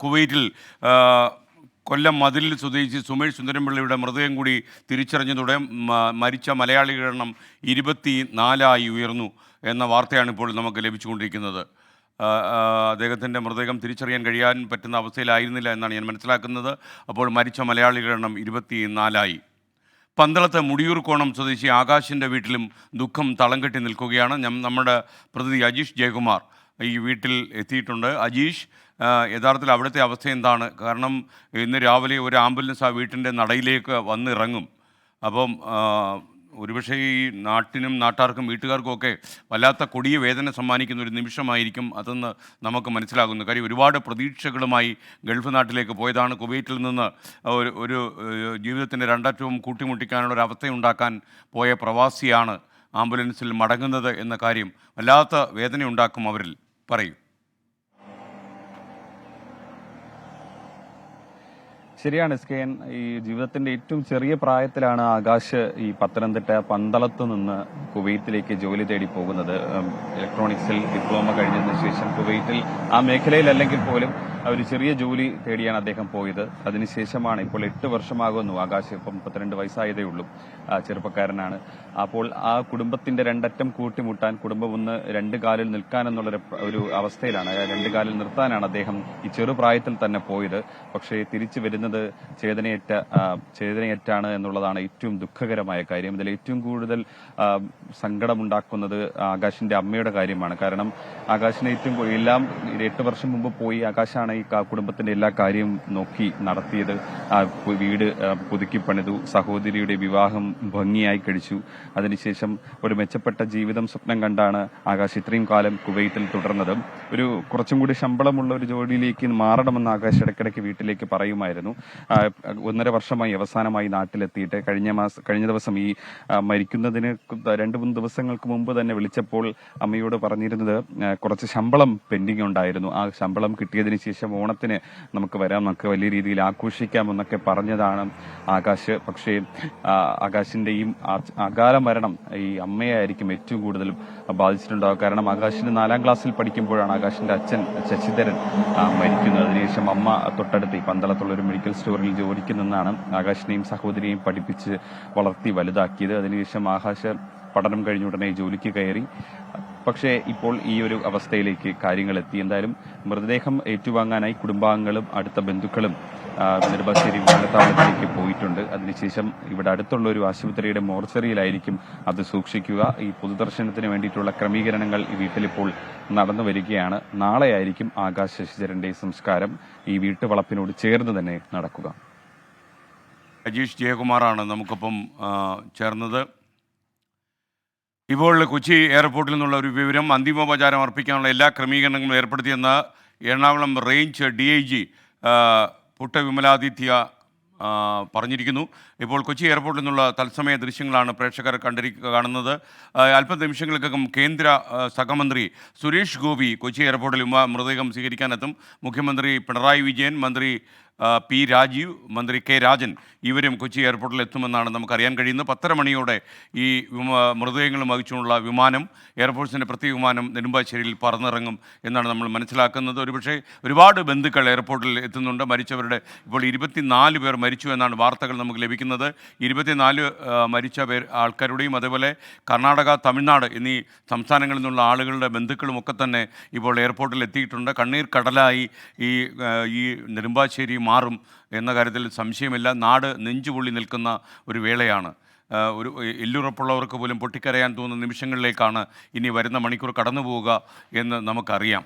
കുവൈറ്റിൽ കൊല്ലം മതിലിൽ സ്വദേശി സുമേഷ് സുന്ദരംപിള്ളയുടെ മൃതദേഹം കൂടി തിരിച്ചറിഞ്ഞതോടെ മരിച്ച മലയാളികളുടെ എണ്ണം 24 ഉയർന്നു എന്ന വാർത്തയാണ് ഇപ്പോൾ നമുക്ക് ലഭിച്ചുകൊണ്ടിരിക്കുന്നത്. അദ്ദേഹത്തിൻ്റെ മൃതദേഹം തിരിച്ചറിയാൻ കഴിയാൻ പറ്റുന്ന അവസ്ഥയിലായിരുന്നില്ല എന്നാണ് ഞാൻ മനസ്സിലാക്കുന്നത്. അപ്പോൾ മരിച്ച മലയാളികളുടെ എണ്ണം 24. പന്തളത്ത് മുടിയൂർക്കോണം സ്വദേശി ആകാശിൻ്റെ വീട്ടിലും ദുഃഖം തളം കെട്ടി നിൽക്കുകയാണ്. നമ്മുടെ പ്രതിനിധി അജീഷ് ജയകുമാർ ഈ വീട്ടിൽ എത്തിയിട്ടുണ്ട്. അജീഷ്, യഥാർത്ഥത്തിൽ അവിടുത്തെ അവസ്ഥ എന്താണ്? കാരണം ഇന്ന് രാവിലെ ഒരു ആംബുലൻസ് ആ വീട്ടിൻ്റെ നടയിലേക്ക് വന്നിറങ്ങും. അപ്പം ഒരുപക്ഷെ ഈ നാട്ടിനും നാട്ടാർക്കും വീട്ടുകാർക്കും ഒക്കെ വല്ലാത്ത കൊടിയ വേദന സമ്മാനിക്കുന്ന ഒരു നിമിഷമായിരിക്കും അതെന്ന് നമുക്ക് മനസ്സിലാകുന്നു. കാര്യം ഒരുപാട് പ്രതീക്ഷകളുമായി ഗൾഫ് നാട്ടിലേക്ക് പോയതാണ്. കുവൈറ്റിൽ നിന്ന് ഒരു ജീവിതത്തിൻ്റെ രണ്ടറ്റവും കൂട്ടിമുട്ടിക്കാനുള്ള ഒരു അവസ്ഥയുണ്ടാക്കാൻ പോയ പ്രവാസിയാണ് ആംബുലൻസിൽ മടങ്ങുന്നത് എന്ന കാര്യം വല്ലാത്ത വേദനയുണ്ടാക്കും അവരിൽ. പറയൂ. ശരിയാണ് എസ്കെൻ. ഈ ജീവിതത്തിന്റെ ഏറ്റവും ചെറിയ പ്രായത്തിലാണ് ആകാശ് ഈ പത്തനംതിട്ട പന്തളത്ത് നിന്ന് കുവൈറ്റിലേക്ക് ജോലി തേടി പോകുന്നത്. ഇലക്ട്രോണിക്സിൽ ഡിപ്ലോമ കഴിഞ്ഞതിന് ശേഷം കുവൈറ്റിൽ ആ മേഖലയിലല്ലെങ്കിൽ പോലും ഒരു ചെറിയ ജോലി തേടിയാണ് അദ്ദേഹം പോയത്. അതിനുശേഷമാണ് ഇപ്പോൾ 8 വർഷമാകുന്നു. ആകാശ് ഇപ്പം 32 വയസ്സായതേ ഉള്ളൂ, ചെറുപ്പക്കാരനാണ്. അപ്പോൾ ആ കുടുംബത്തിന്റെ രണ്ടറ്റം കൂട്ടിമുട്ടാൻ, കുടുംബം ഒന്ന് 2 കാലിൽ നിൽക്കാൻ എന്നുള്ള ഒരു അവസ്ഥയിലാണ്. 2 കാലിൽ നിർത്താനാണ് അദ്ദേഹം ഈ ചെറുപ്രായത്തിൽ തന്നെ പോയത്. പക്ഷേ തിരിച്ചു വരുന്നത് ചേതനയേറ്റാണ് എന്നുള്ളതാണ് ഏറ്റവും ദുഃഖകരമായ കാര്യം. ഇതിൽ ഏറ്റവും കൂടുതൽ സങ്കടമുണ്ടാക്കുന്നത് ആകാശിന്റെ അമ്മയുടെ കാര്യമാണ്. കാരണം ആകാശിനെ എല്ലാം 8 വർഷം മുമ്പ് പോയി ആകാശാണ് ഈ കുടുംബത്തിന്റെ എല്ലാ കാര്യവും നോക്കി നടത്തിയത്. വീട് പുതുക്കി പണിതു, സഹോദരിയുടെ വിവാഹം ഭംഗിയായി കഴിച്ചു. അതിനുശേഷം ഒരു മെച്ചപ്പെട്ട ജീവിതം സ്വപ്നം കണ്ടാണ് ആകാശ് ഇത്രയും കാലം കുവൈറ്റിൽ തുടർന്നത്. ഒരു കുറച്ചും കൂടി ശമ്പളമുള്ള ഒരു ജോലിയിലേക്ക് മാറണമെന്ന് ആകാശ് ഇടയ്ക്കിടയ്ക്ക് വീട്ടിലേക്ക് പറയുമായിരുന്നു. 1.5 വർഷമായി അവസാനമായി നാട്ടിലെത്തിയിട്ട് കഴിഞ്ഞ ദിവസം ഈ മരിക്കുന്നതിന് 2-3 ദിവസങ്ങൾക്ക് മുമ്പ് തന്നെ വിളിച്ചപ്പോൾ അമ്മയോട് പറഞ്ഞിരുന്നത് കുറച്ച് ശമ്പളം പെൻഡിങ് ഉണ്ടായിരുന്നു. ആ ശമ്പളം കിട്ടിയതിന് ശേഷം ഓണത്തിന് നമുക്ക് വരാം, നമുക്ക് വലിയ രീതിയിൽ ആഘോഷിക്കാമെന്നൊക്കെ പറഞ്ഞതാണ് ആകാശ്. പക്ഷേ ആകാശിന്റെ ഈ അകാല മരണം ഈ അമ്മയായിരിക്കും ഏറ്റവും കൂടുതൽ ബാധിച്ചിട്ടുണ്ടാവുക. കാരണം ആകാശിന് 4ാം ക്ലാസ്സിൽ പഠിക്കുമ്പോഴാണ് ആകാശിന്റെ അച്ഛൻ ശശിധരൻ മരിക്കുന്നത്. അതിനുശേഷം അമ്മ തൊട്ടടുത്ത് ഈ പന്തളത്തുള്ള ഒരു മെഡിക്കൽ സ്റ്റോറിൽ ജോലിക്ക് നിന്നാണ് ആകാശിനെയും സഹോദരിയെയും പഠിപ്പിച്ച് വളർത്തി വലുതാക്കിയത്. അതിനുശേഷം ആകാശ് പഠനം കഴിഞ്ഞ ഉടനെ ജോലിക്ക് കയറി. പക്ഷേ ഇപ്പോൾ ഈ ഒരു അവസ്ഥയിലേക്ക് കാര്യങ്ങൾ എത്തി. എന്തായാലും മൃതദേഹം ഏറ്റുവാങ്ങാനായി കുടുംബാംഗങ്ങളും അടുത്ത ബന്ധുക്കളും നെടുമ്പാശ്ശേരി വിമാനത്താവളത്തിലേക്ക് പോയിട്ടുണ്ട്. അതിനുശേഷം ഇവിടെ അടുത്തുള്ള ഒരു ആശുപത്രിയുടെ മോർച്ചറിയിലായിരിക്കും അത് സൂക്ഷിക്കുക. ഈ പൊതുദർശനത്തിന് വേണ്ടിയിട്ടുള്ള ക്രമീകരണങ്ങൾ ഈ വീട്ടിലിപ്പോൾ നടന്നു വരികയാണ്. നാളെയായിരിക്കും ആകാശ് ശശിധരന്റെ സംസ്കാരം ഈ വീട്ടുവളപ്പിനോട് ചേർന്ന് തന്നെ നടക്കുക. അജീഷ് ജയകുമാറാണ് നമുക്കൊപ്പം ചേർന്നത്. ഇപ്പോൾ കൊച്ചി എയർപോർട്ടിൽ നിന്നുള്ള ഒരു വിവരം, അന്തിമോപചാരം അർപ്പിക്കാനുള്ള എല്ലാ ക്രമീകരണങ്ങളും ഏർപ്പെടുത്തിയെന്ന് എറണാകുളം റേഞ്ച് DIG പുട്ട വിമലാദിത്യ പറഞ്ഞിരിക്കുന്നു. ഇപ്പോൾ കൊച്ചി എയർപോർട്ടിൽ നിന്നുള്ള തത്സമയ ദൃശ്യങ്ങളാണ് പ്രേക്ഷകർ കാണുന്നത്. അല്പനിമിഷങ്ങൾക്കകം കേന്ദ്ര സഹമന്ത്രി സുരേഷ് ഗോപി കൊച്ചി എയർപോർട്ടിൽ മൃതദേഹം സ്വീകരിക്കാനെത്തും. മുഖ്യമന്ത്രി പിണറായി വിജയൻ, മന്ത്രി P. രാജീവ്, മന്ത്രി K. രാജൻ ഇവരും കൊച്ചി എയർപോർട്ടിൽ എത്തുമെന്നാണ് നമുക്കറിയാൻ കഴിയുന്നത്. 10:30 മണിയോടെ ഈ മൃതദേഹങ്ങളും വഹിച്ചുള്ള വിമാനം, എയർഫോഴ്സിൻ്റെ പ്രത്യേക വിമാനം നെടുമ്പാശ്ശേരിയിൽ പറന്നിറങ്ങും എന്നാണ് നമ്മൾ മനസ്സിലാക്കുന്നത്. ഒരുപക്ഷെ ഒരുപാട് ബന്ധുക്കൾ എയർപോർട്ടിൽ എത്തുന്നുണ്ട്. മരിച്ചവരുടെ ഇപ്പോൾ 24 പേർ മരിച്ചു എന്നാണ് വാർത്തകൾ നമുക്ക് ലഭിക്കുന്നത്. 24 മരിച്ച ആൾക്കാരുടെയും അതേപോലെ കർണാടക, തമിഴ്നാട് എന്നീ സംസ്ഥാനങ്ങളിൽ നിന്നുള്ള ആളുകളുടെ ബന്ധുക്കളും ഒക്കെ തന്നെ ഇപ്പോൾ എയർപോർട്ടിൽ എത്തിയിട്ടുണ്ട്. കണ്ണീർ കടലായി ഈ നെടുമ്പാശ്ശേരി മാറും എന്ന കാര്യത്തിൽ സംശയമില്ല. നാട് നെഞ്ചുപൊള്ളി നിൽക്കുന്ന ഒരു വേളയാണ്. ഒരു എല്ലുറപ്പുള്ളവർക്ക് പോലും പൊട്ടിക്കരയാൻ തോന്നുന്ന നിമിഷങ്ങളിലേക്കാണ് ഇനി വരുന്ന മണിക്കൂർ കടന്നു പോവുക എന്ന് നമുക്കറിയാം.